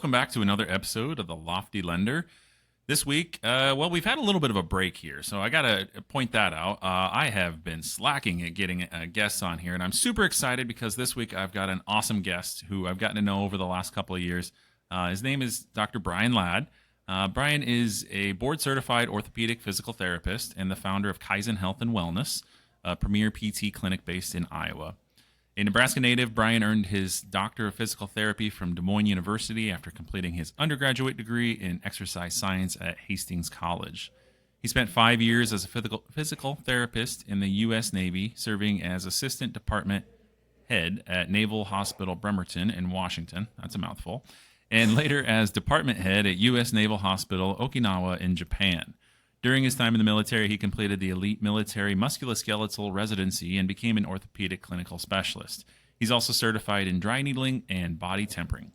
welcome back to another episode of The Lofty Lender. This week, we've had a little bit of a break here, so I got to point that out. I have been slacking at getting guests on here, and I'm super excited because this week I've got an awesome guest who I've gotten to know over the last couple of years. His name is Dr. Bryan Ladd. Bryan is a board-certified orthopedic physical therapist and the founder of Kaizen Health and Wellness, a premier PT clinic based in Iowa. A Nebraska native, Bryan earned his Doctor of Physical Therapy from Des Moines University after completing his undergraduate degree in exercise science at Hastings College. He spent 5 years as a physical therapist in the U.S. Navy, serving as assistant department head at Naval Hospital Bremerton in Washington. That's a mouthful. And later as department head at U.S. Naval Hospital Okinawa in Japan. During his time in the military, he completed the elite military musculoskeletal residency and became an orthopedic clinical specialist. He's also certified in dry needling and body tempering.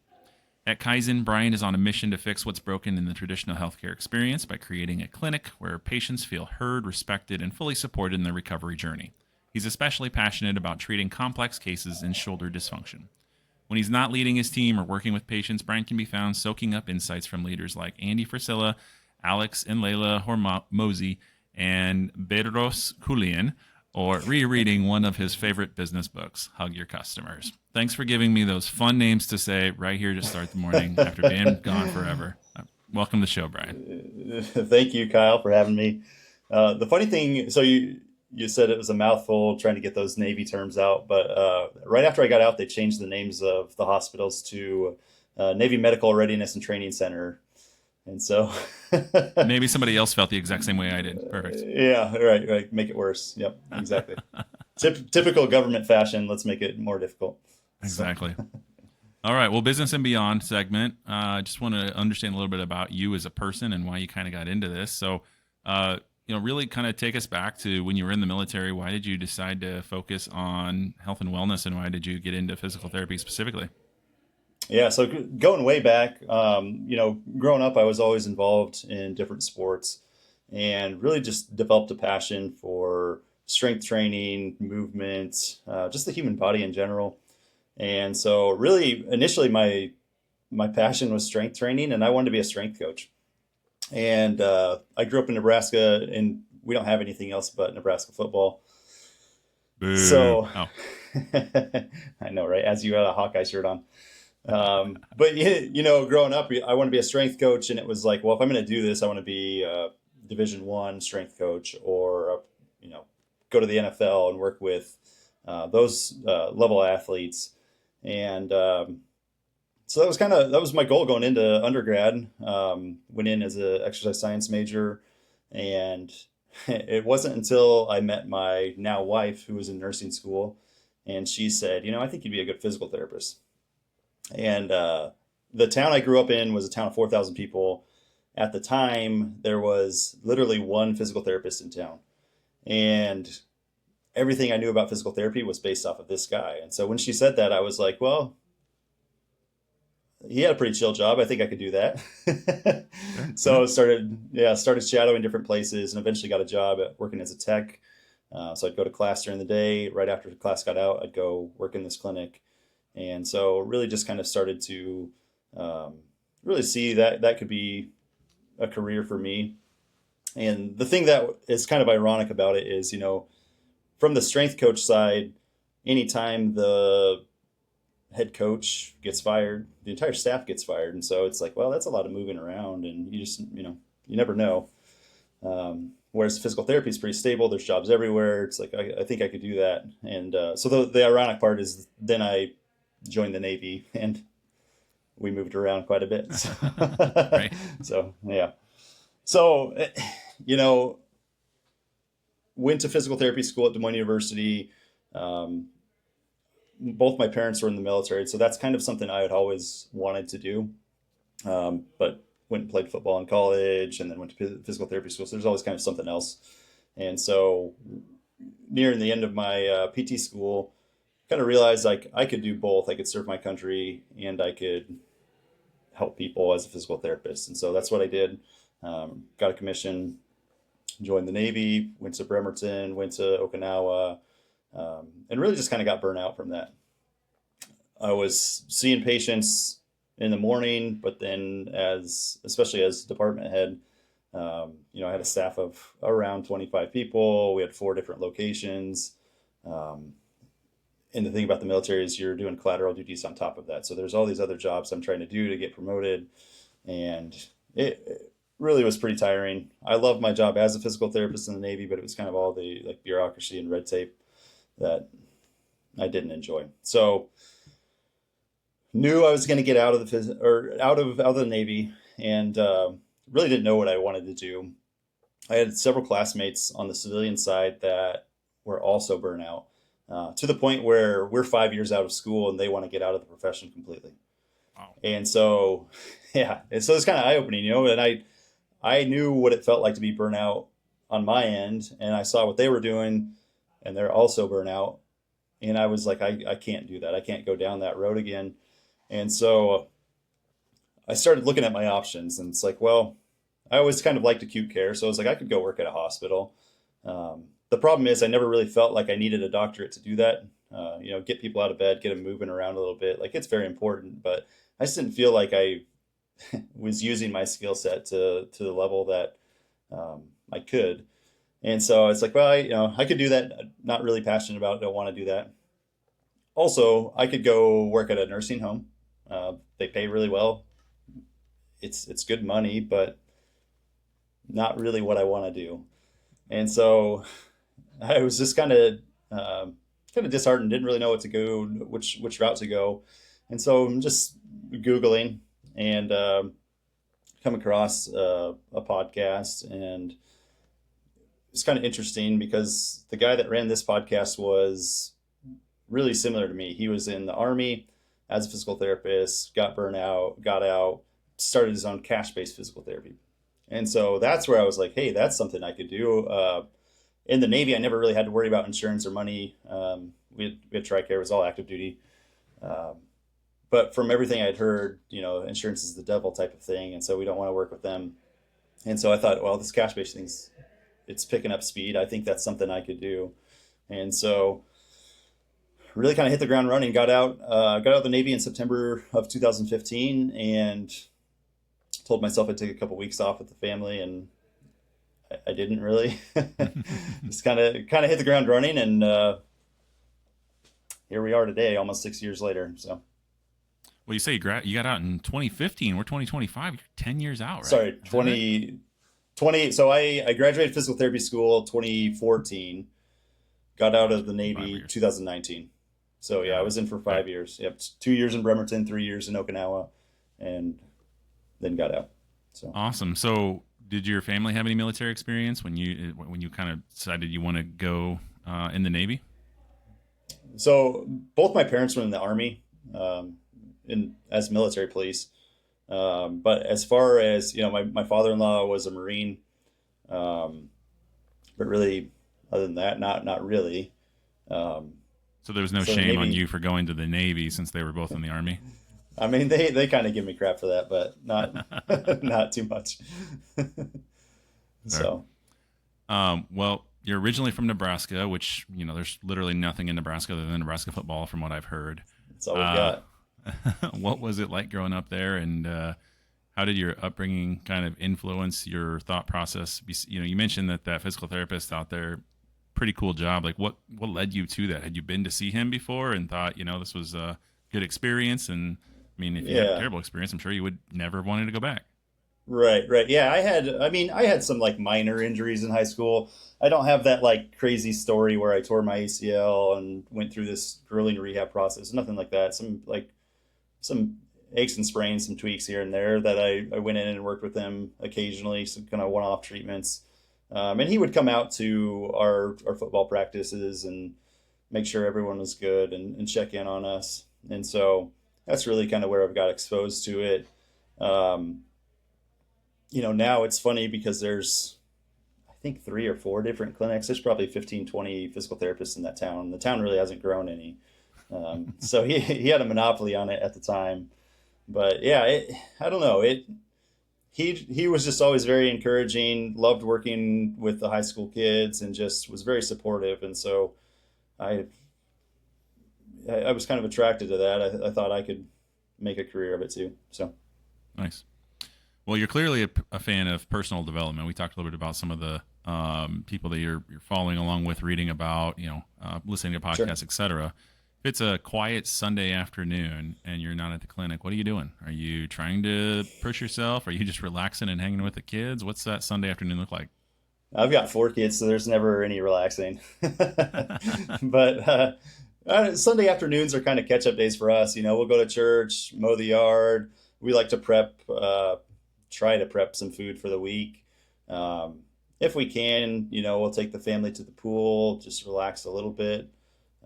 At Kaizen, Bryan is on a mission to fix what's broken in the traditional healthcare experience by creating a clinic where patients feel heard, respected, and fully supported in their recovery journey. He's especially passionate about treating complex cases in shoulder dysfunction. When he's not leading his team or working with patients, Bryan can be found soaking up insights from leaders like Andy Frisella, Alex and Layla Hormozy, and Bedros Keuilian, or rereading one of his favorite business books, Hug Your Customers. Thanks for giving me those fun names to say right here to start the morning after being gone forever. Welcome to the show, Bryan. Thank you, Kyle, for having me. The funny thing, so you said it was a mouthful trying to get those Navy terms out, but right after I got out, they changed the names of the hospitals to Navy Medical Readiness and Training Center. And so maybe somebody else felt the exact same way I did. Perfect. Yeah, right. Make it worse. Yep, exactly. Typical government fashion. Let's make it more difficult. Exactly. All right. Well, business and beyond segment. I just want to understand a little bit about you as a person and why you kind of got into this. So, really kind of take us back to when you were in the military. Why did you decide to focus on health and wellness, and why did you get into physical therapy specifically? Yeah, so going way back, growing up, I was always involved in different sports and really just developed a passion for strength training, movement, just the human body in general. And so really initially my passion was strength training, and I wanted to be a strength coach. And I grew up in Nebraska, and we don't have anything else but Nebraska football. Boo. So Oh. I know, right? As you had a Hawkeye shirt on. But growing up, I want to be a strength coach, and it was like, well, if I'm going to do this, I want to be a Division I strength coach, or go to the NFL and work with those level athletes. And so that was my goal going into undergrad. Went in as an exercise science major, and it wasn't until I met my now wife, who was in nursing school, and she said, I think you'd be a good physical therapist. And the town I grew up in was a town of 4,000 people. At the time, there was literally one physical therapist in town. And everything I knew about physical therapy was based off of this guy. And so when she said that, I was like, well, he had a pretty chill job. I think I could do that. So I started shadowing different places, and eventually got a job at working as a tech. So I'd go to class during the day. Right after class got out, I'd go work in this clinic. And so really just kind of started to really see that could be a career for me. And the thing that is kind of ironic about it is, from the strength coach side, anytime the head coach gets fired, the entire staff gets fired. And so it's like, well, that's a lot of moving around, and you just, you never know. Whereas physical therapy is pretty stable. There's jobs everywhere. It's like, I think I could do that. And so the ironic part is then I joined the Navy, and we moved around quite a bit. So, Right. So yeah. So, went to physical therapy school at Des Moines University. Both my parents were in the military, so that's kind of something I had always wanted to do. But went and played football in college, and then went to physical therapy school. So there's always kind of something else. And so nearing the end of my PT school, kind of realized like I could do both. I could serve my country, and I could help people as a physical therapist. And so that's what I did. Got a commission, joined the Navy, went to Bremerton, went to Okinawa, and really just kind of got burnt out from that. I was seeing patients in the morning, but then especially as department head, I had a staff of around 25 people. We had 4 different locations. Um, and the thing about the military is you're doing collateral duties on top of that. So there's all these other jobs I'm trying to do to get promoted. And it really was pretty tiring. I love my job as a physical therapist in the Navy, but it was kind of all the like bureaucracy and red tape that I didn't enjoy. So knew I was going to get out of out of the Navy, and really didn't know what I wanted to do. I had several classmates on the civilian side that were also burnout, to the point where we're 5 years out of school and they want to get out of the profession completely. Wow. And so, yeah, and so it's kind of eye opening, and I knew what it felt like to be burnout on my end, and I saw what they were doing, and they're also burnout. And I was like, I can't do that. I can't go down that road again. And so I started looking at my options, and it's like, well, I always kind of liked acute care. So I was like, I could go work at a hospital. The problem is I never really felt like I needed a doctorate to do that. Get people out of bed, get them moving around a little bit. Like, it's very important, but I just didn't feel like I was using my skill set to the level that I could. And so it's like, well, I could do that. Not really passionate about it. Don't want to do that. Also, I could go work at a nursing home. They pay really well. It's good money, but not really what I want to do. And so I was just kind of disheartened. Didn't really know what to go, which route to go. And so I'm just Googling and come across a podcast, and it's kind of interesting because the guy that ran this podcast was really similar to me. He was in the Army as a physical therapist, got burnout, got out, started his own cash-based physical therapy. And so that's where I was like, hey, that's something I could do. In the Navy, I never really had to worry about insurance or money. We had TRICARE, it was all active duty. But from everything I'd heard, insurance is the devil type of thing. And so we don't want to work with them. And so I thought, well, this cash-based thing's, it's picking up speed. I think that's something I could do. And so really kind of hit the ground running, got out of the Navy in September of 2015, and told myself I'd take a couple weeks off with the family, and I didn't really. Just kind of hit the ground running, and here we are today, almost 6 years later. So, Well, you say you got out in 2015. We're 2025. You're 10 years out, right? Sorry, Is that 20. So I graduated physical therapy school 2014, got out of the right? 5 Navy years. 2019. So yeah, I Got it. was in for Okay. 5 years. Yep, 2 years in Bremerton, 3 years in Okinawa, and then got out. So. Awesome. So, did your family have any military experience when you kind of decided you want to go in the Navy? So both my parents were in the Army, as military police. But as far as, my father-in-law was a Marine. But really, other than that, not really. Um, So there was no so the shame on Navy, you for going to the Navy since they were both in the Army. I mean, they kind of give me crap for that, but not not too much. Fair. So Well, you're originally from Nebraska, which there's literally nothing in Nebraska other than Nebraska football, from what I've heard. that's all we've Uh, got. what was it like growing up there, and how did your upbringing kind of influence your thought process? You mentioned that physical therapist out there, pretty cool job. Like, what led you to that? Had you been to see him before and thought, this was a good experience? And I mean, if you had a Yeah. terrible experience, I'm sure you would never have wanted to go back. Right. Yeah, I had some like minor injuries in high school. I don't have that like crazy story where I tore my ACL and went through this grueling rehab process. Nothing like that. Some aches and sprains, some tweaks here and there that I went in and worked with him occasionally, some kind of one-off treatments. And he would come out to our football practices and make sure everyone was good and check in on us. And so that's really kind of where I've got exposed to it. Um, now it's funny because there's, I think, 3 or 4 different clinics. There's probably 15, 20 physical therapists in that town. The town really hasn't grown any. So he had a monopoly on it at the time. But yeah, I don't know. He was just always very encouraging, loved working with the high school kids, and just was very supportive. And so I was kind of attracted to that. I thought I could make a career of it too. So Nice. Well, you're clearly a fan of personal development. We talked a little bit about some of the people that you're following along with, reading about, listening to sure. podcasts, etc. If it's a quiet Sunday afternoon and you're not at the clinic, what are you doing? Are you trying to push yourself? Are you just relaxing and hanging with the kids? What's that Sunday afternoon look like? I've got 4 kids, so there's never any relaxing. But Sunday afternoons are kind of catch up days for us. We'll go to church, mow the yard. We like to try to prep some food for the week. If we can, we'll take the family to the pool, just relax a little bit.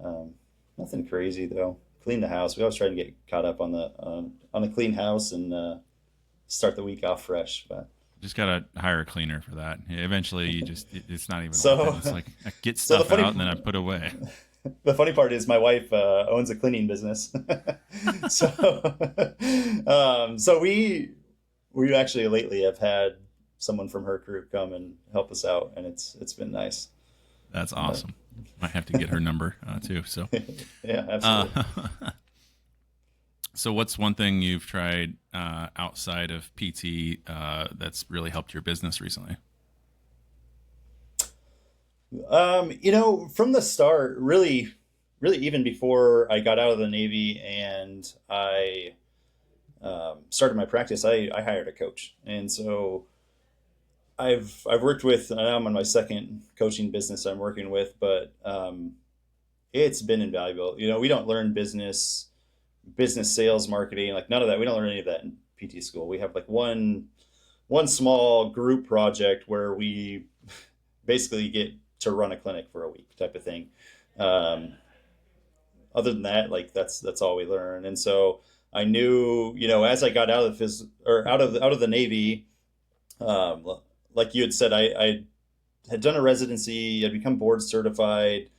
Um, Nothing crazy though. Clean the house. We always try to get caught up on a clean house and start the week off fresh. But Just gotta hire a cleaner for that. Eventually, it's not even worth so it. It's like I get so stuff out and then I put away. the funny part is my wife owns a cleaning business. So so we actually lately have had someone from her crew come and help us out, and it's been nice. That's But awesome. Might have to get her number too. So, yeah, absolutely. so what's one thing you've tried outside of PT that's really helped your business recently? From the start, really, really, even before I got out of the Navy and I started my practice, I hired a coach, and so I've worked with. I'm on my second coaching business I'm working with, but it's been invaluable. We don't learn business sales, marketing, like none of that. We don't learn any of that in PT school. We have like one small group project where we basically get to run a clinic for a week type of thing. Um, Other than that, like that's all we learn. And so I knew, as I got out of the or out of the Navy, um, like you had said, I had done a residency, I'd become board certified.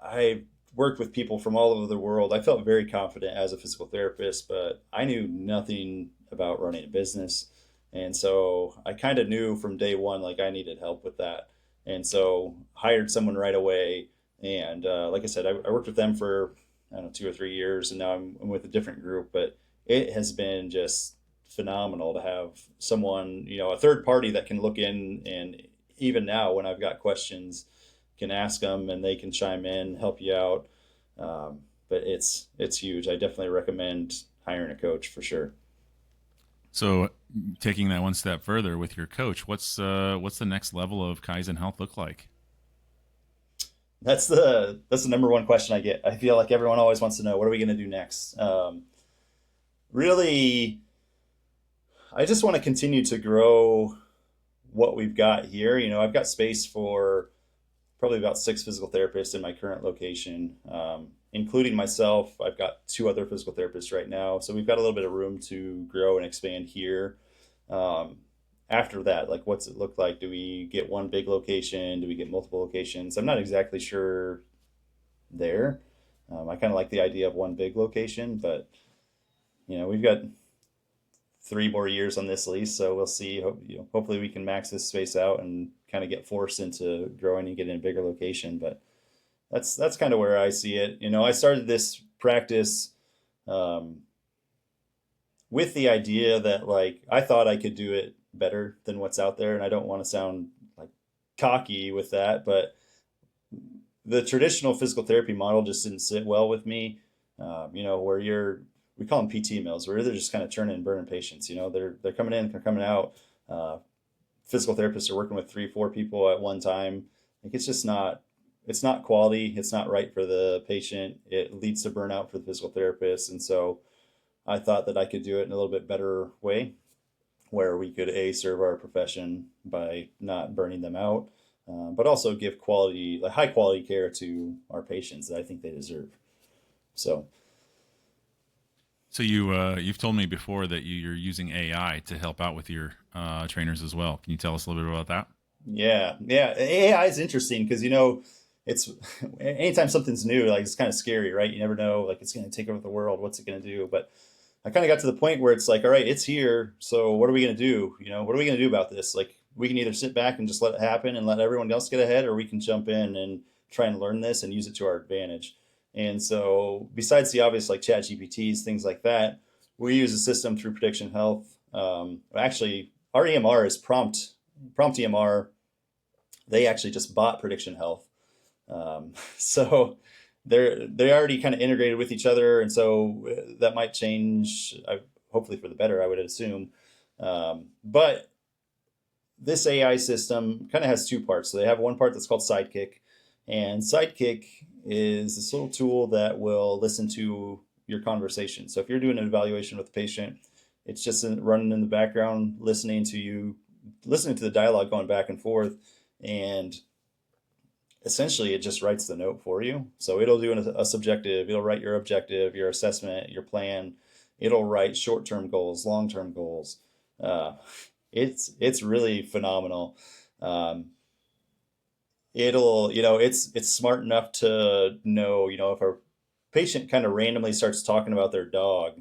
I worked with people from all over the world. I felt very confident as a physical therapist, but I knew nothing about running a business. And so I kind of knew from day one, like I needed help with that. And so hired someone right away. And like I said, I worked with them for, I don't know, 2 or 3 years, and now I'm with a different group. But it has been just phenomenal to have someone, a third party that can look in, and even now when I've got questions, can ask them and they can chime in, help you out. But it's huge. I definitely recommend hiring a coach for sure. So, taking that one step further with your coach, what's the next level of Kaizen Health look like? That's the number one question I get. I feel like everyone always wants to know, what are we going to do next? Really, I just want to continue to grow what we've got here. I've got space for probably about 6 physical therapists in my current location, including myself. I've got 2 other physical therapists right now, so we've got a little bit of room to grow and expand here. Um, After that, like, what's it look like? Do we get one big location? Do we get multiple locations? I'm not exactly sure there. I kind of like the idea of one big location, but we've got 3 more years on this lease, so we'll see. Hopefully we can max this space out and kind of get forced into growing and getting a bigger location. But that's kind of where I see it. I started this practice um, with the idea that, like, I thought I could do it better than what's out there, and I don't want to sound like cocky with that, but the traditional physical therapy model just didn't sit well with me. Where we call them PT mills, where they're just kind of churning and burning patients. They're coming in, they're coming out. Uh, Physical therapists are working with 3, 4 people at one time. Like, it's not quality. It's not right for the patient. It leads to burnout for the physical therapist. And so I thought that I could do it in a little bit better way, where we could serve our profession by not burning them out, but also give quality, like high quality care to our patients that I think they deserve. So So you've told me before that you're using AI to help out with your trainers as well. Can you tell us a little bit about that? yeah, yeah, AI is interesting because it's anytime something's new, like, it's kind of scary, right? You never know, like, it's going to take over the world. What's it going to do? But I kind of got to the point where it's like, all right, it's here. So what are we going to do? What are we going to do about this? Like, we can either sit back and just let it happen and let everyone else get ahead, or we can jump in and try and learn this and use it to our advantage. And so, besides the obvious, like chat GPTs, things like that, we use a system through Prediction Health. Actually, our EMR is Prompt EMR. They actually just bought Prediction Health. So they already kind of integrated with each other. And so that might change, hopefully for the better, I would assume. But this AI system kind of has two parts. So they have one part that's called Sidekick. And Sidekick is this little tool that will listen to your conversation. So if you're doing an evaluation with a patient, it's just running in the background, listening to the dialogue going back and forth. And essentially it just writes the note for you. So it'll do a subjective, it'll write your objective, your assessment, your plan. It'll write short-term goals, long-term goals. It's really phenomenal. It's smart enough to know, if a patient kind of randomly starts talking about their dog,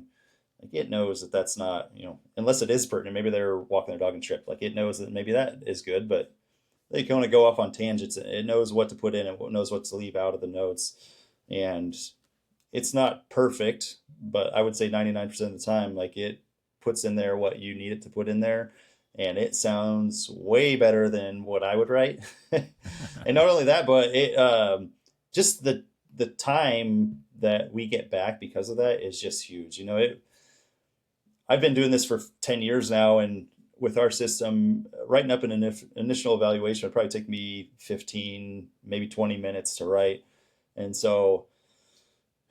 like it knows that that's not, unless it is pertinent, maybe they're walking their dog and trip, like it knows that maybe that is good, but they can only go off on tangents. It knows what to put in and knows what to leave out of the notes. And it's not perfect, but I would say 99% of the time, like it puts in there what you need it to put in there. And it sounds way better than what I would write. And not only that, but just the time that we get back because of that is just huge. I've been doing this for 10 years now, and with our system, writing up an initial evaluation would probably take me 15, maybe 20 minutes to write. And so,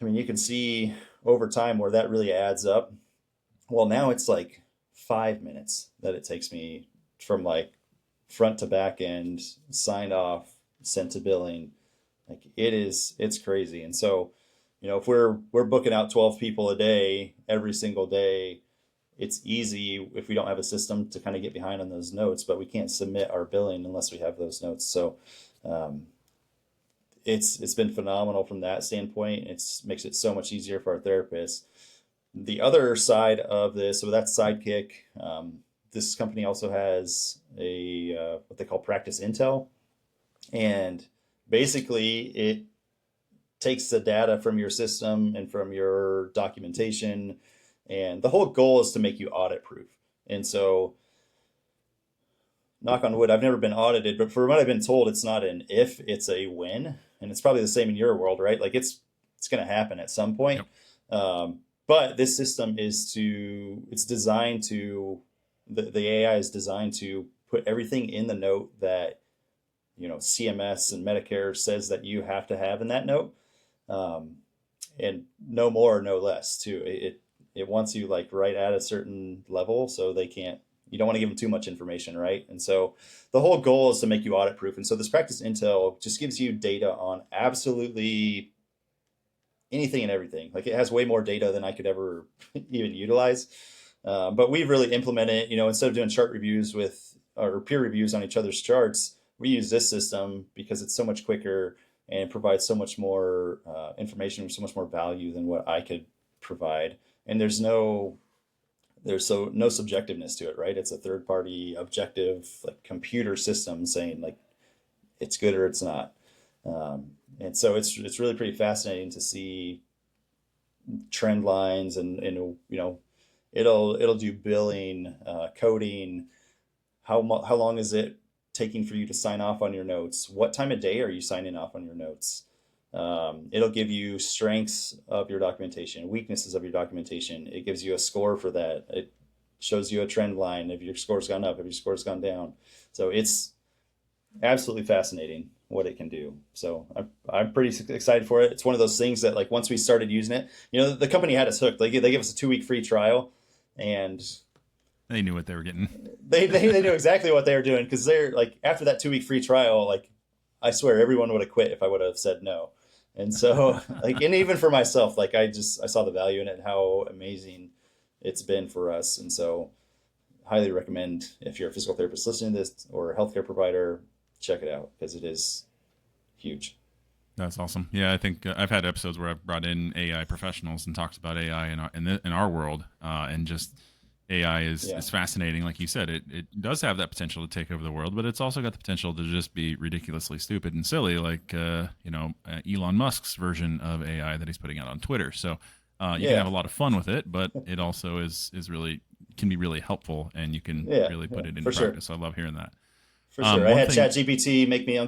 you can see over time where that really adds up. Well, now it's like 5 minutes that it takes me from like front to back end, signed off, sent to billing. Like it's crazy. And so, if we're booking out 12 people a day, every single day, it's easy if we don't have a system to kind of get behind on those notes, but we can't submit our billing unless we have those notes. So it's been phenomenal from that standpoint. It makes it so much easier for our therapists. The other side of this, so that's Sidekick. This company also has what they call Practice Intel, and basically it takes the data from your system and from your documentation, and the whole goal is to make you audit proof. And so, knock on wood, I've never been audited, but from what I've been told, it's not an if, it's a when. And it's probably the same in your world, right? Like it's going to happen at some point. Yep. But this system it's designed to, the AI is designed to put everything in the note that, CMS and Medicare says that you have to have in that note. And no more, no less too. It wants you like right at a certain level, so you don't want to give them too much information, right? And so the whole goal is to make you audit proof. And so this Practice Intel just gives you data on absolutely anything and everything. Like it has way more data than I could ever even utilize. But we've really implemented it, instead of doing chart reviews or peer reviews on each other's charts, we use this system because it's so much quicker and provides so much more information, so much more value than what I could provide. And there's no subjectiveness to it, right? It's a third party objective, like computer system saying like it's good or it's not. And so it's really pretty fascinating to see trend lines and it'll do billing, coding, how long is it taking for you to sign off on your notes? What time of day are you signing off on your notes? It'll give you strengths of your documentation, weaknesses of your documentation. It gives you a score for that. It shows you a trend line if your score's gone up, if your score's gone down. So it's absolutely fascinating what it can do. So I'm pretty excited for it. It's one of those things that like once we started using it, the company had us hooked. They gave us a 2-week free trial, and they knew what they were getting. They knew exactly what they were doing, because they're like, after that 2-week free trial, like I swear everyone would have quit if I would have said no. And so like, and even for myself, like I saw the value in it and how amazing it's been for us. And so highly recommend, if you're a physical therapist listening to this or a healthcare provider, check it out because it is huge. That's awesome. Yeah, I think I've had episodes where I've brought in AI professionals and talked about AI in our world, and just AI is fascinating. Like you said, it does have that potential to take over the world, but it's also got the potential to just be ridiculously stupid and silly, like Elon Musk's version of AI that he's putting out on Twitter. So You can have Yeah. a lot of fun with it, but it also is really can be really helpful, and you can Yeah. really Yeah. put it into For sure. practice. So I love hearing that. For sure. I One had thing, ChatGPT make me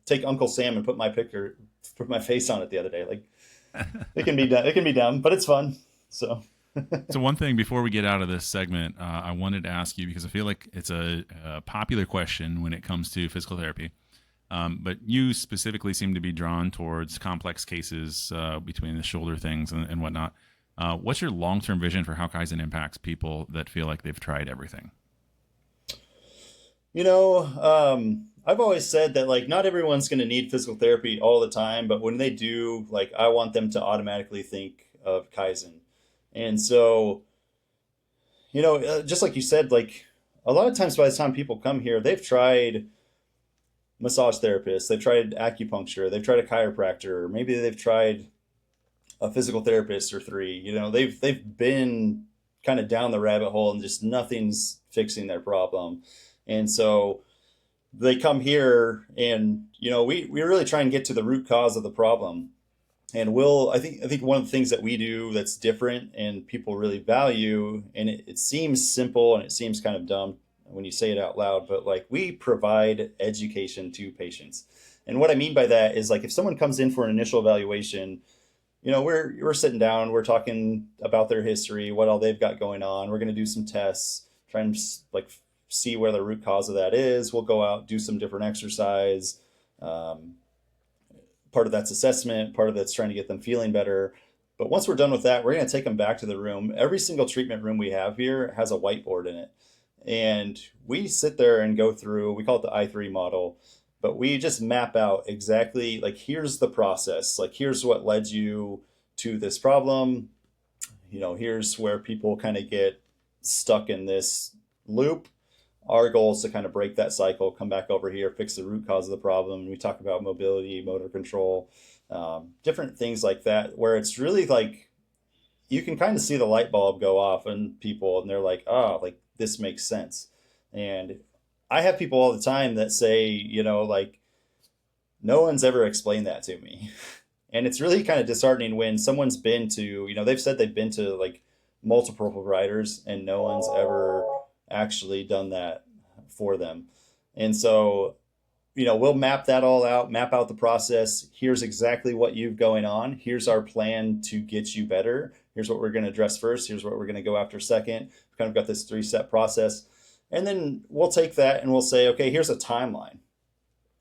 take Uncle Sam and put my face on it the other day. Like it can be done. It can be dumb, but it's fun. So so one thing before we get out of this segment, I wanted to ask you because I feel like it's a popular question when it comes to physical therapy. But you specifically seem to be drawn towards complex cases between the shoulder things and whatnot. What's your long-term vision for how Kaizen impacts people that feel like they've tried everything? I've always said that like not everyone's going to need physical therapy all the time, but when they do, like I want them to automatically think of Kaizen. And so, just like you said, like a lot of times by the time people come here, they've tried massage therapists, they've tried acupuncture, they've tried a chiropractor, maybe they've tried a physical therapist or three. They've been kind of down the rabbit hole and just nothing's fixing their problem. And so they come here and we really try and get to the root cause of the problem. And I think one of the things that we do that's different and people really value, and it seems simple and it seems kind of dumb when you say it out loud, but like we provide education to patients. And what I mean by that is like if someone comes in for an initial evaluation, we're sitting down, we're talking about their history, what all they've got going on. We're going to do some tests, try and like see where the root cause of that is. We'll go out, do some different exercise. Part of that's assessment, part of that's trying to get them feeling better. But once we're done with that, we're going to take them back to the room. Every single treatment room we have here has a whiteboard in it. And we sit there and go through, we call it the I3 model, but we just map out exactly like, here's the process. Like, here's what led you to this problem. Here's where people kind of get stuck in this loop. Our goal is to kind of break that cycle, come back over here, fix the root cause of the problem. We talk about mobility, motor control, different things like that, where it's really like you can kind of see the light bulb go off in people and they're like, oh, like this makes sense. And I have people all the time that say, like, no one's ever explained that to me. And it's really kind of disheartening when someone's been to, they've said they've been to like multiple providers and no one's ever actually done that for them. And so, we'll map that all out, map out the process. Here's exactly what you've going on. Here's our plan to get you better. Here's what we're going to address first. Here's what we're going to go after second. We've kind of got this 3-step process. And then we'll take that and we'll say, okay, here's a timeline.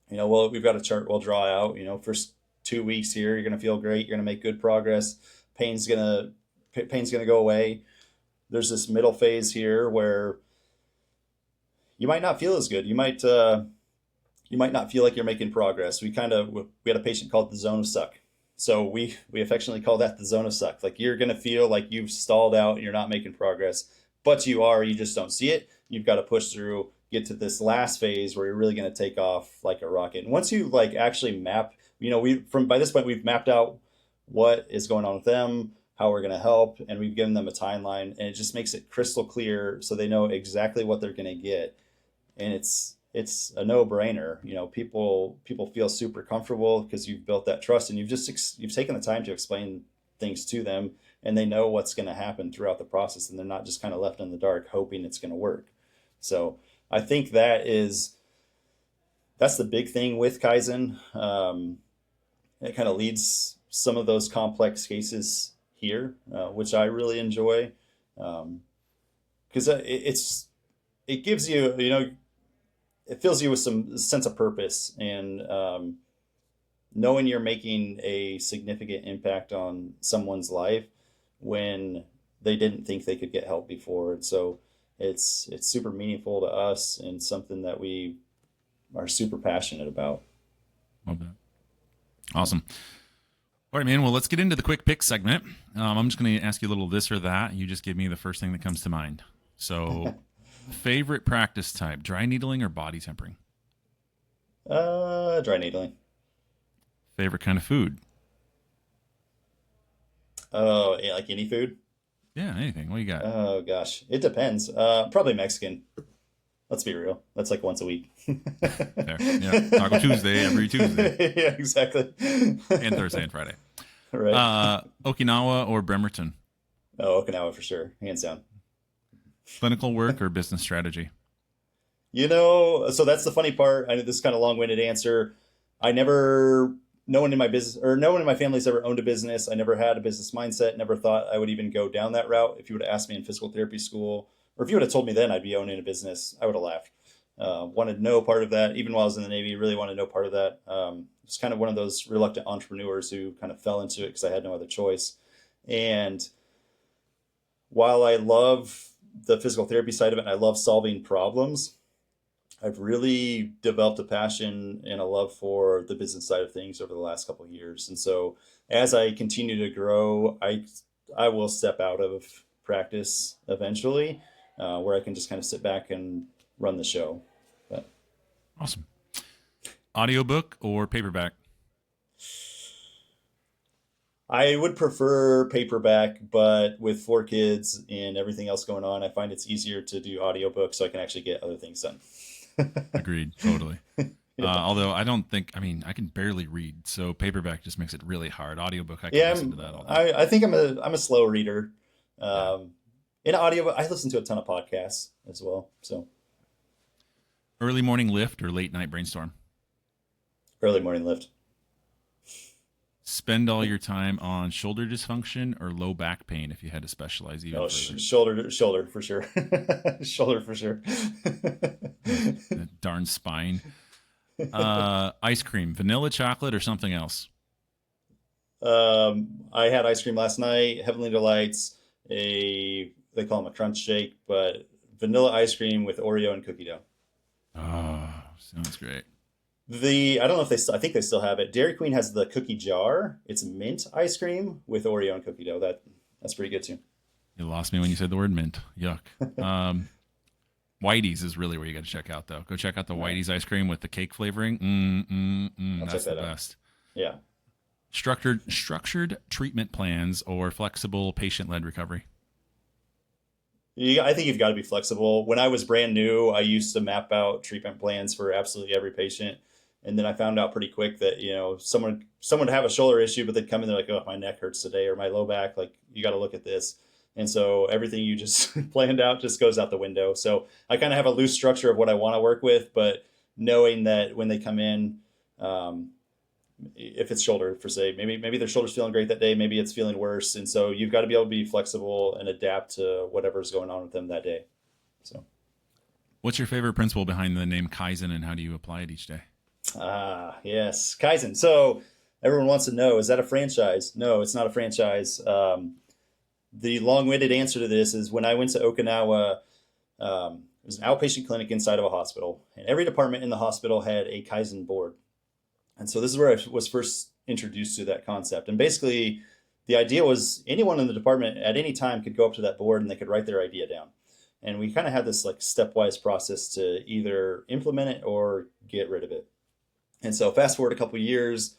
We've got a chart we'll draw out, first 2 weeks here, you're going to feel great. You're going to make good progress. Pain's going to go away. There's this middle phase here where you might not feel as good. You might not feel like you're making progress. We had a patient called the zone of suck. So we affectionately call that the zone of suck. Like you're going to feel like you've stalled out and you're not making progress, but you just don't see it. You've got to push through, get to this last phase where you're really going to take off like a rocket. And once you like actually map, by this point, we've mapped out what is going on with them, how we're going to help, and we've given them a timeline, and it just makes it crystal clear so they know exactly what they're going to get. And it's a no-brainer. People feel super comfortable because you've built that trust and you've taken the time to explain things to them, and they know what's going to happen throughout the process, and they're not just kind of left in the dark hoping it's going to work. So I think that's the big thing with Kaizen. It kind of leads some of those complex cases here, which I really enjoy, because it gives you, it fills you with some sense of purpose and knowing you're making a significant impact on someone's life when they didn't think they could get help before. And so it's super meaningful to us and something that we are super passionate about. Love that. Awesome. All right, man. Well, let's get into the quick pick segment. I'm just going to ask you a little this or that. You just give me the first thing that comes to mind. So, favorite practice type, dry needling or body tempering? Dry needling. Favorite kind of food? Oh, yeah, like any food? Yeah, anything. What do you got? Oh gosh, it depends. Probably Mexican. Let's be real. That's like once a week. Fair. Yeah. Taco Tuesday every Tuesday. Yeah, exactly. And Thursday and Friday. Right. Okinawa or Bremerton? Oh, Okinawa for sure, hands down. Clinical work or business strategy? So that's the funny part. I know this is kind of long-winded answer. I never, no one in my business or no one in my family's ever owned a business. I never had a business mindset. Never thought I would even go down that route. If you would have asked me in physical therapy school, or if you would have told me then I'd be owning a business, I would have laughed. Wanted no part of that. Even while I was in the Navy, really wanted no part of that. It's kind of one of those reluctant entrepreneurs who kind of fell into it because I had no other choice. And while I love the physical therapy side of it, and I love solving problems, I've really developed a passion and a love for the business side of things over the last couple of years. And so as I continue to grow, I will step out of practice eventually, where I can just kind of sit back and run the show. But Awesome. Audiobook or paperback? I would prefer paperback, but with 4 kids and everything else going on, I find it's easier to do audiobook so I can actually get other things done. Agreed. Totally. Yeah. Although I don't think, I mean, I can barely read, so paperback just makes it really hard. Audiobook, I can Yeah, listen to that all day. I think I'm a slow reader. Yeah. In audio, I listen to a ton of podcasts as well. So Early morning lift or late night brainstorm? early morning lift. Spend all your time on shoulder dysfunction or low back pain if you had to specialize even No, further. shoulder for sure. Shoulder for sure. That darn spine. Ice cream, vanilla chocolate or something else? I had ice cream last night. Heavenly Delights, they call them a crunch shake, but vanilla ice cream with Oreo and cookie dough. Oh, sounds great. I don't know if I think they still have it. Dairy Queen has the cookie jar. It's mint ice cream with Oreo and cookie dough. That's pretty good too. You lost me when you said the word mint. Yuck. Whitey's is really where you got to check out, though. Go check out the All right. Whitey's ice cream with the cake flavoring. I'll check That's the that out. best. Yeah. Structured treatment plans or flexible patient-led recovery. I think you've got to be flexible. When I was brand new, I used to map out treatment plans for absolutely every patient. And then I found out pretty quick that, someone would have a shoulder issue, but they'd come in, they're like, oh, my neck hurts today or my low back. Like, you got to look at this. And so everything you just planned out just goes out the window. So I kind of have a loose structure of what I want to work with, but knowing that when they come in, if it's shoulder for say, maybe their shoulder's feeling great that day, maybe it's feeling worse. And so you've got to be able to be flexible and adapt to whatever's going on with them that day. So, What's your favorite principle behind the name Kaizen and how do you apply it each day? yes, Kaizen. So everyone wants to know, is that a franchise? No, it's not a franchise. The long-winded answer to this is when I went to Okinawa, it was an outpatient clinic inside of a hospital, and every department in the hospital had a Kaizen board. And so this is where I was first introduced to that concept. And basically, the idea was anyone in the department at any time could go up to that board and they could write their idea down. And we kind of had this like stepwise process to either implement it or get rid of it. And so fast forward a couple of years,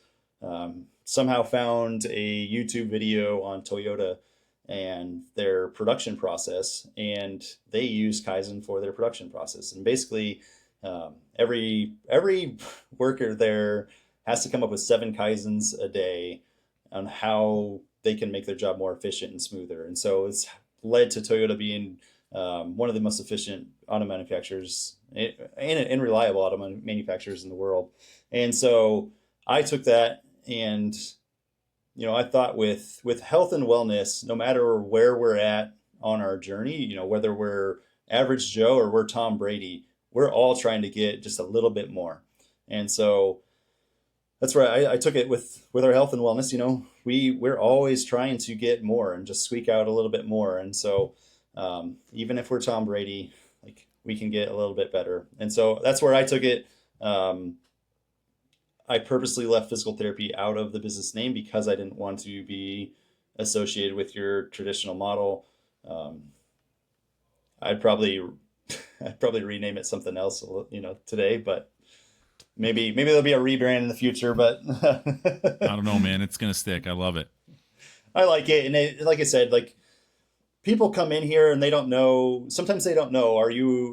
somehow found a YouTube video on Toyota and their production process, and they use Kaizen for their production process. And basically, every worker there has to come up with 7 Kaizens a day on how they can make their job more efficient and smoother. And so it's led to Toyota being one of the most efficient auto manufacturers and reliable auto manufacturers in the world. And so I took that and, I thought with health and wellness, no matter where we're at on our journey, whether we're average Joe or we're Tom Brady, we're all trying to get just a little bit more. And so that's where I took it with our health and wellness. We're always trying to get more and just squeak out a little bit more. And so even if we're Tom Brady, like we can get a little bit better. And so that's where I took it. I purposely left physical therapy out of the business name because I didn't want to be associated with your traditional model. I'd probably rename it something else, today, but maybe there'll be a rebrand in the future, but I don't know, man. It's going to stick. I love it. I like it. And like I said, like people come in here and they don't know, sometimes they don't know,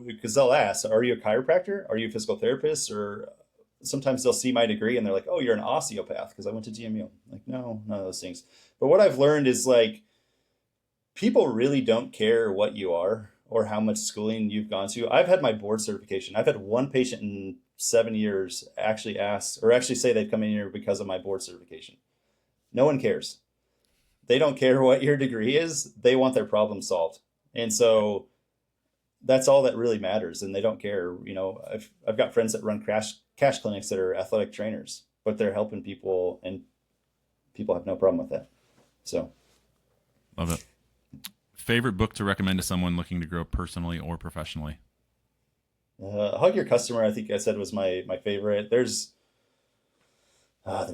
because they'll ask, are you a chiropractor? Are you a physical therapist? Or sometimes they'll see my degree and they're like, oh, you're an osteopath because I went to GMU. Like, no, none of those things. But what I've learned is like, people really don't care what you are or how much schooling you've gone to. I've had my board certification. I've had one patient in 7 years actually ask or actually say they've come in here because of my board certification. No one cares. They don't care what your degree is. They want their problem solved. And so that's all that really matters. And they don't care. You know, I've got friends that run cash clinics that are athletic trainers, but they're helping people and people have no problem with that. So Love it. Favorite book to recommend to someone looking to grow personally or professionally? Hug Your Customer, I think I said was my favorite. There's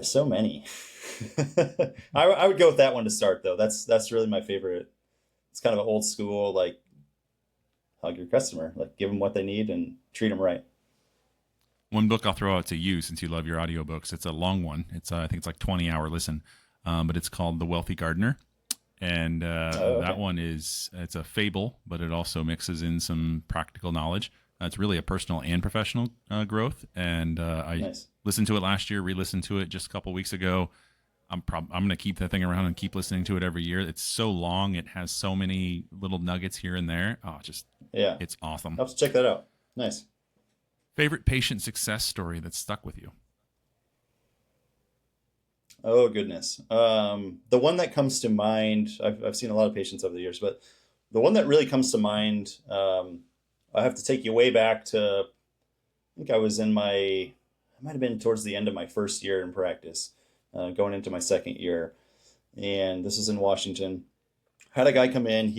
so many. I would go with that one to start though. That's really my favorite. It's kind of an old school, like hug your customer, like give them what they need and treat them right. One book I'll throw out to you since you love your audiobooks. It's a long one. It's I think it's like 20-hour listen, but it's called The Wealthy Gardener. And Okay. that one it's a fable, but it also mixes in some practical knowledge. It's really a personal and professional growth. And I Nice. listened to it last year, re-listened to it just a couple weeks ago. I'm going to keep that thing around and keep listening to it every year. It's so long. It has so many little nuggets here and there. Oh, just Yeah. it's awesome. I'll have to check that out. Nice. Favorite patient success story that stuck with you? Oh goodness. The one that comes to mind, I've seen a lot of patients over the years, but the one that really comes to mind, I have to take you way back to, I think I was I might have been towards the end of my first year in practice, going into my second year. And this was in Washington. Had a guy come in, I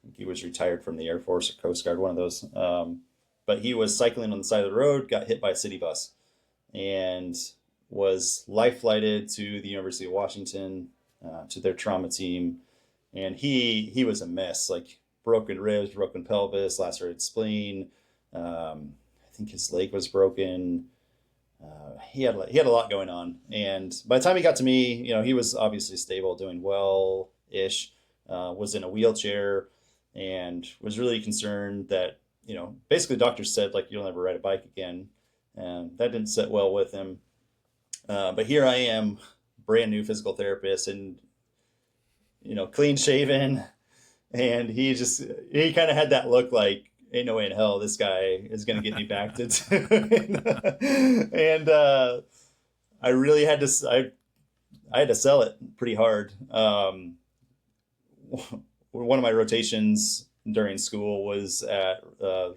think he was retired from the Air Force or Coast Guard, one of those. But he was cycling on the side of the road, got hit by a city bus, and was life flighted to the University of Washington, to their trauma team. And he was a mess, like broken ribs, broken pelvis, lacerated spleen. I think his leg was broken. He had a lot going on. And by the time he got to me, you know, he was obviously stable, doing well ish, was in a wheelchair, and was really concerned that, you know, basically doctors said like, you'll never ride a bike again. And that didn't sit well with him. But here I am, brand new physical therapist, and you know, clean shaven, and he kind of had that look like, ain't no way in hell this guy is gonna get me back to doing. And I really had to I had to sell it pretty hard. One of my rotations during school was at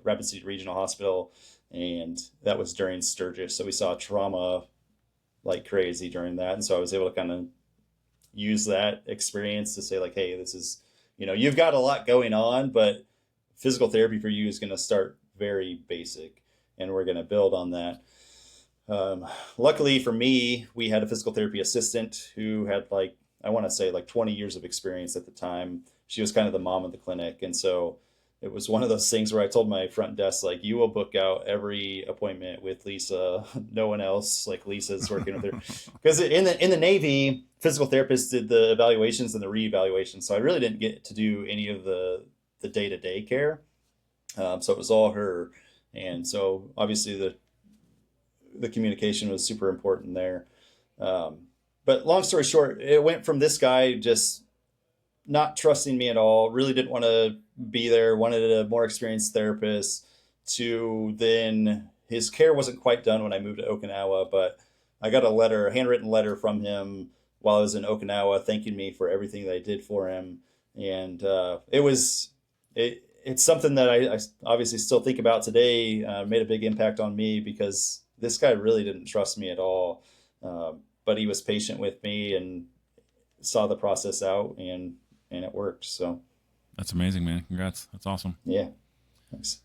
Rapid City Regional Hospital, and that was during Sturgis, so we saw trauma like crazy during that. And so I was able to kind of use that experience to say like, hey, this is, you know, you've got a lot going on, but physical therapy for you is going to start very basic, and we're going to build on that. Luckily for me, we had a physical therapy assistant who had like, I want to say like 20 years of experience at the time. She was kind of the mom of the clinic. And so it was one of those things where I told my front desk, like, you will book out every appointment with Lisa, no one else. Like Lisa's working with her. Because in the Navy, physical therapists did the evaluations and the reevaluations. So I really didn't get to do any of the day-to-day care. So it was all her. And so obviously the communication was super important there. But long story short, it went from this guy just not trusting me at all, really didn't want to be there, wanted a more experienced therapist, to then his care wasn't quite done when I moved to Okinawa, but I got a handwritten letter from him while I was in Okinawa thanking me for everything that I did for him. And it's something that I obviously still think about today. Made a big impact on me because this guy really didn't trust me at all. But he was patient with me and saw the process out, and it worked. So That's amazing, man. Congrats. That's awesome. yeah, thanks.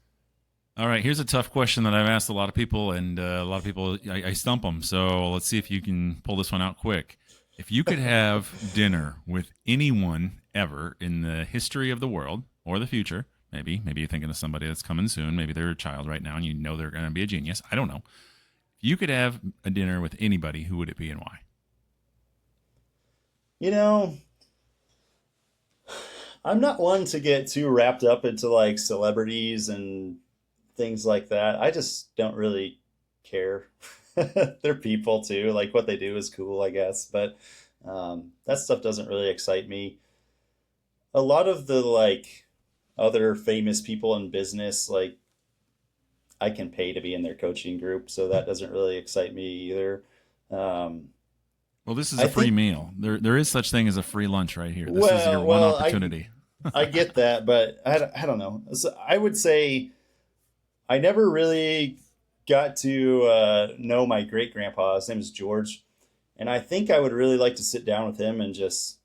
All right, here's a tough question that I've asked a lot of people, and a lot of people, I stump them. So let's see if you can pull this one out quick. If you could have dinner with anyone ever in the history of the world or the future, maybe you're thinking of somebody that's coming soon, maybe they're a child right now and you know they're going to be a genius. I don't know. If you could have a dinner with anybody, who would it be and why? You know, I'm not one to get too wrapped up into like celebrities and things like that. I just don't really care. They're people too. Like what they do is cool, I guess. But that stuff doesn't really excite me. A lot of the like other famous people in business, like I can pay to be in their coaching group, so that doesn't really excite me either. Um, Well, this is I a free think, meal. There is such thing as a free lunch right here. This is your well, one well, opportunity. I get that, but I don't know. So I would say I never really got to know my great grandpa. His name is George, and I think I would really like to sit down with him and just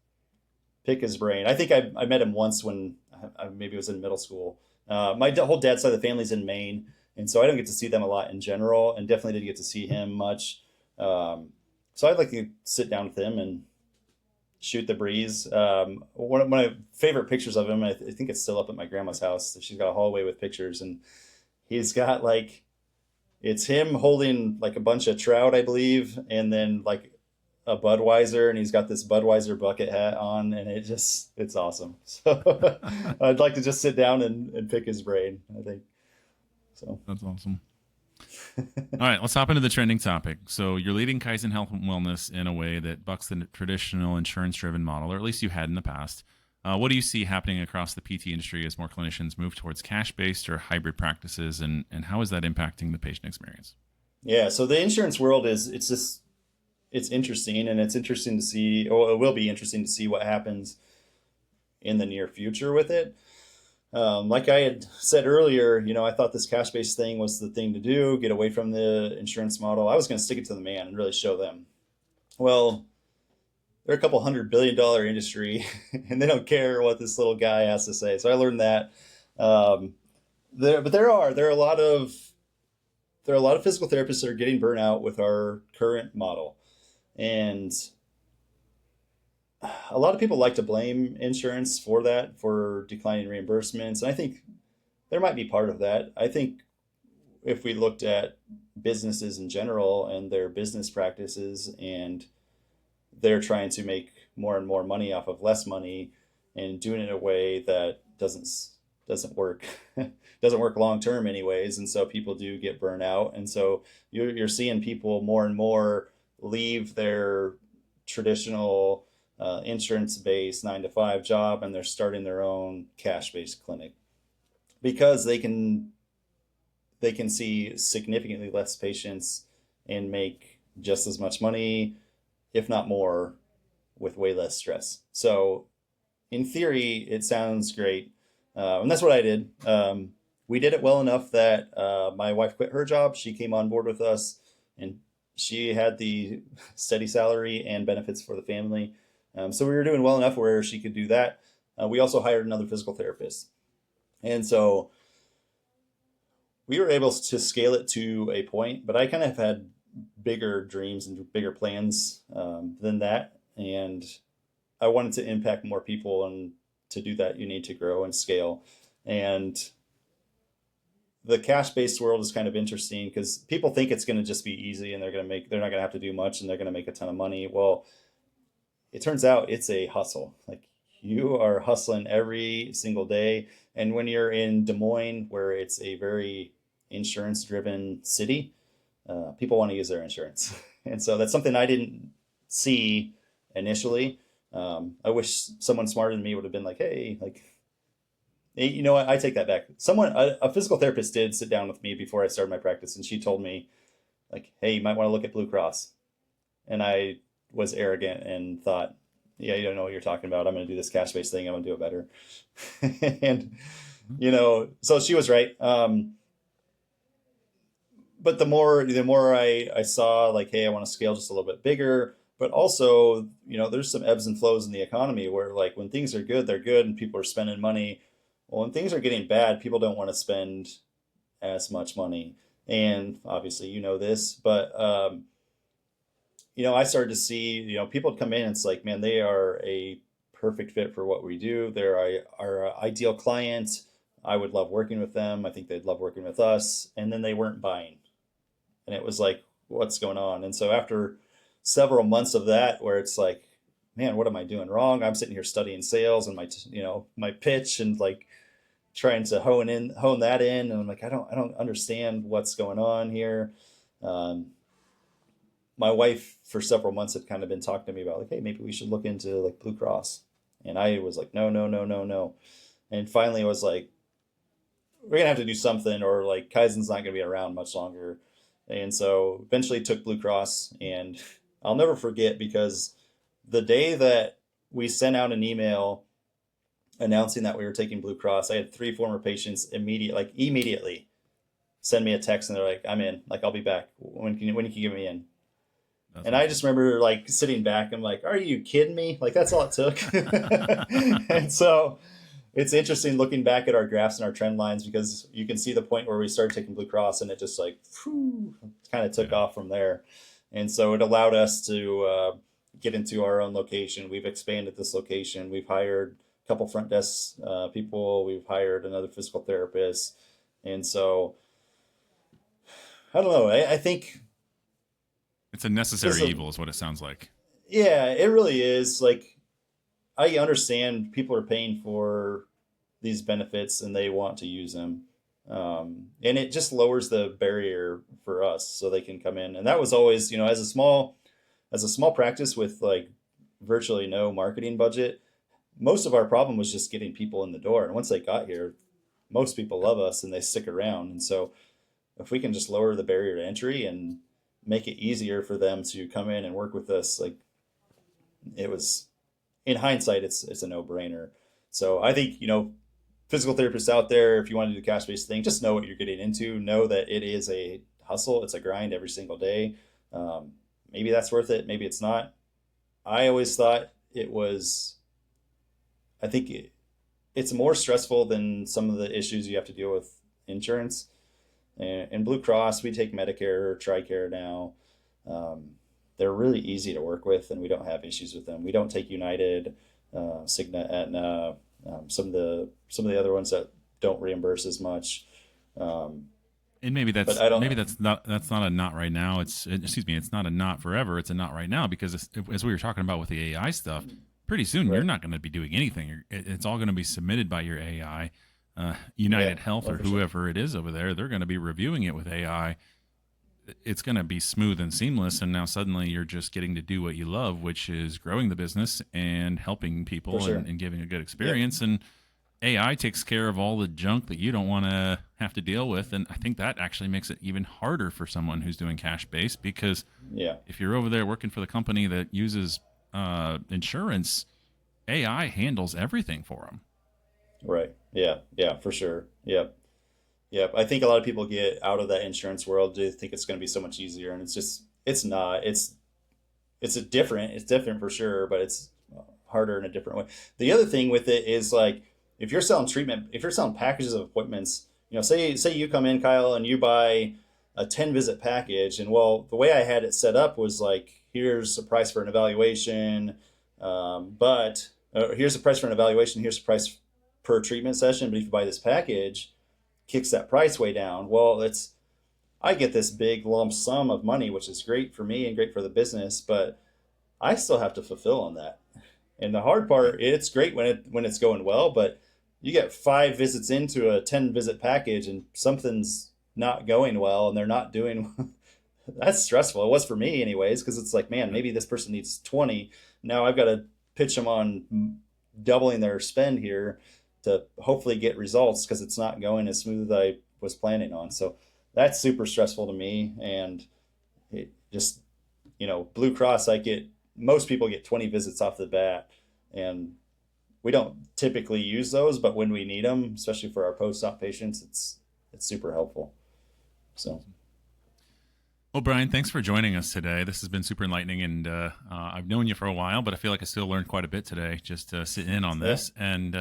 pick his brain. I think I met him once when maybe it was in middle school. My whole dad's side of the family's in Maine, and so I don't get to see them a lot in general, and definitely didn't get to see him much. So I'd like to sit down with him and shoot the breeze. One of my favorite pictures of him, I think it's still up at my grandma's house. She's got a hallway with pictures, and he's got like it's him holding like a bunch of trout, I believe, and then like a Budweiser, and he's got this Budweiser bucket hat on, and it's awesome. So I'd like to just sit down and pick his brain, I think. So That's awesome. All right, let's hop into the trending topic. So you're leading Kaizen Health and Wellness in a way that bucks the traditional insurance-driven model, or at least you had in the past. What do you see happening across the PT industry as more clinicians move towards cash-based or hybrid practices, and how is that impacting the patient experience? yeah, so the insurance world it's interesting, and it's interesting to see, or it will be interesting to see what happens in the near future with it. Like I had said earlier, I thought this cash based thing was the thing to do, get away from the insurance model. I was going to stick it to the man and really show them. Well, they're a couple $100 billion industry, and they don't care what this little guy has to say. So I learned that. Um, but there are a lot of physical therapists that are getting burnout with our current model, and a lot of people like to blame insurance for that, for declining reimbursements. And I think there might be part of that. I think if we looked at businesses in general and their business practices, and they're trying to make more and more money off of less money and doing it in a way that doesn't work doesn't work long term anyways, and so people do get burnt out. And so you're seeing people more and more leave their traditional insurance-based 9 to 5 job, and they're starting their own cash-based clinic because they can see significantly less patients and make just as much money, if not more, with way less stress. So in theory, it sounds great. And that's what I did. We did it well enough that my wife quit her job. She came on board with us, and she had the steady salary and benefits for the family. So we were doing well enough where she could do that. We also hired another physical therapist. And so we were able to scale it to a point, but I kind of had bigger dreams and bigger plans than that. And I wanted to impact more people, and to do that, you need to grow and scale. And the cash-based world is kind of interesting because people think it's going to just be easy, and they're not going to have to do much, and they're going to make a ton of money. Well, it turns out it's a hustle. Like, you are hustling every single day. And when you're in Des Moines, where it's a very insurance-driven city, people want to use their insurance. And so that's something I didn't see initially. I wish someone smarter than me would have been like, hey, you know what? I take that back. A physical therapist did sit down with me before I started my practice, and she told me, like, hey, you might want to look at Blue Cross. And I was arrogant and thought, yeah, you don't know what you're talking about. I'm going to do this cash-based thing. I'm going to do it better. And, so she was right. But the more I saw, like, hey, I want to scale just a little bit bigger. But also, there's some ebbs and flows in the economy where, like, when things are good, they're good, and people are spending money. Well, when things are getting bad, people don't want to spend as much money. And obviously, this, but I started to see, people come in, and it's like, man, they are a perfect fit for what we do. They're our ideal client. I would love working with them. I think they'd love working with us. And then they weren't buying. And it was like, what's going on? And so after several months of that, where it's like, man, what am I doing wrong? I'm sitting here studying sales and my pitch, and like trying to hone that in. And I'm like, I don't understand what's going on here. Um, my wife for several months had kind of been talking to me about like, hey, maybe we should look into like Blue Cross. And I was like, no, no, no, no, no. And finally I was like, we're gonna have to do something, or like Kaizen's not gonna be around much longer. And so eventually took Blue Cross, and I'll never forget because the day that we sent out an email announcing that we were taking Blue Cross, I had three former patients immediately send me a text, and they're like, I'm in, like I'll be back. When can you get me in? That's And awesome. I just remember like sitting back, I'm like, are you kidding me? Like that's all it took. And so it's interesting looking back at our graphs and our trend lines, because you can see the point where we started taking Blue Cross and it just like kind of took Yeah. off from there. And so it allowed us to get into our own location. We've expanded this location. We've hired a couple front desk people. We've hired another physical therapist. And so I don't know. I think It's a necessary this is evil is what it sounds like. yeah, it really is. Like I understand people are paying for these benefits and they want to use them. And it just lowers the barrier for us so they can come in. And that was always, as a small practice with like virtually no marketing budget, most of our problem was just getting people in the door. And once they got here, most people love us and they stick around. And so if we can just lower the barrier to entry and make it easier for them to come in and work with us, like it was, in hindsight, it's a no brainer. So I think, physical therapists out there, if you want to do the cash based thing, just know what you're getting into. Know that it is a hustle. It's a grind every single day. Maybe that's worth it. Maybe it's not. I always thought it was. I think it's more stressful than some of the issues you have to deal with insurance. And Blue Cross, we take Medicare or TRICARE now. They're really easy to work with, and we don't have issues with them. We don't take United, Cigna, Aetna, some of the other ones that don't reimburse as much. And maybe But I don't maybe know. that's not a not right now. It's not a not forever. It's a not right now because as we were talking about with the AI stuff, pretty soon you're Right. not going to be doing anything. It's all going to be submitted by your AI. Yeah. United Health Oh, or for sure. whoever it is over there, they're going to be reviewing it with AI. It's going to be smooth and seamless. And now suddenly you're just getting to do what you love, which is growing the business and helping For people sure. and giving a good Yep. experience. And AI takes care of all the junk that you don't want to have to deal with. And I think that actually makes it even harder for someone who's doing cash based because Yeah. if you're over there working for the company that uses insurance, AI handles everything for them. Right. Yeah. Yeah. For sure. Yep. Yep. I think a lot of people get out of that insurance world. They think it's going to be so much easier, and it's not. It's different for sure, but it's harder in a different way. The other thing with it is like if you're selling treatment, if you're selling packages of appointments, say you come in, Kyle, and you buy a 10 visit package, and well, the way I had it set up was like here's a price for an evaluation, but here's a price for an evaluation, here's a price per treatment session, but if you buy this package, kicks that price way down. Well, it's I get this big lump sum of money, which is great for me and great for the business, but I still have to fulfill on that. And the hard part, it's great when it's going well, but you get 5 visits into a 10 visit package and something's not going well and they're not doing that's stressful. It was for me anyways, because it's like, man, maybe this person needs 20. Now I've got to pitch them on doubling their spend here to hopefully get results because it's not going as smooth as I was planning on. So that's super stressful to me. And it just, Blue Cross, most people get 20 visits off the bat, and we don't typically use those, but when we need them, especially for our post-op patients, it's super helpful. So Well, Brian, thanks for joining us today. This has been super enlightening, and I've known you for a while, but I feel like I still learned quite a bit today just sitting in on yeah, this. And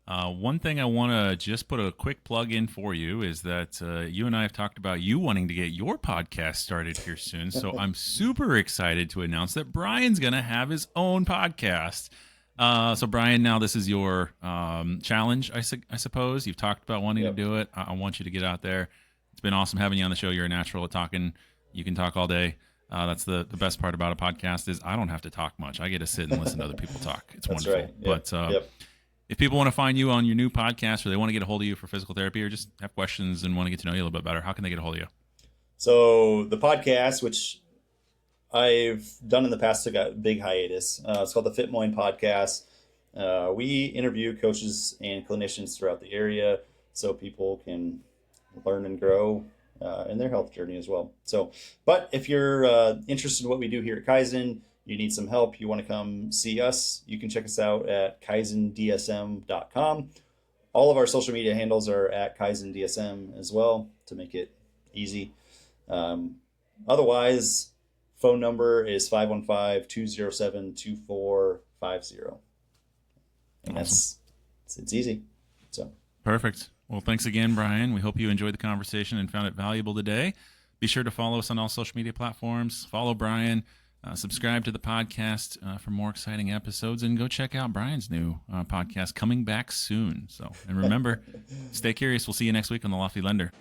one thing I want to just put a quick plug in for you is that you and I have talked about you wanting to get your podcast started here soon. So I'm super excited to announce that Brian's going to have his own podcast. So Brian, now this is your challenge, I suppose. You've talked about wanting to yep, do it. I want you to get out there. It's been awesome having you on the show. You're a natural at talking. You can talk all day. That's the best part about a podcast is I don't have to talk much. I get to sit and listen to other people talk. It's that's wonderful. right. Yep, But yep. if people want to find you on your new podcast or they want to get a hold of you for physical therapy or just have questions and want to get to know you a little bit better, how can they get a hold of you? So the podcast, which I've done in the past, took a big hiatus. It's called the Fit Moine Podcast. We interview coaches and clinicians throughout the area so people can learn and grow in their health journey as well. So, but if you're interested in what we do here at Kaizen, you need some help, you want to come see us, you can check us out at kaizendsm.com. All of our social media handles are at kaizendsm as well to make it easy. Otherwise, phone number is 515-207-2450. And Awesome. it's easy. So Perfect. Well, thanks again, Bryan. We hope you enjoyed the conversation and found it valuable today. Be sure to follow us on all social media platforms. Follow Bryan. Subscribe to the podcast for more exciting episodes, and go check out Bryan's new podcast coming back soon. So, and remember, stay curious. We'll see you next week on The Lofty Lender.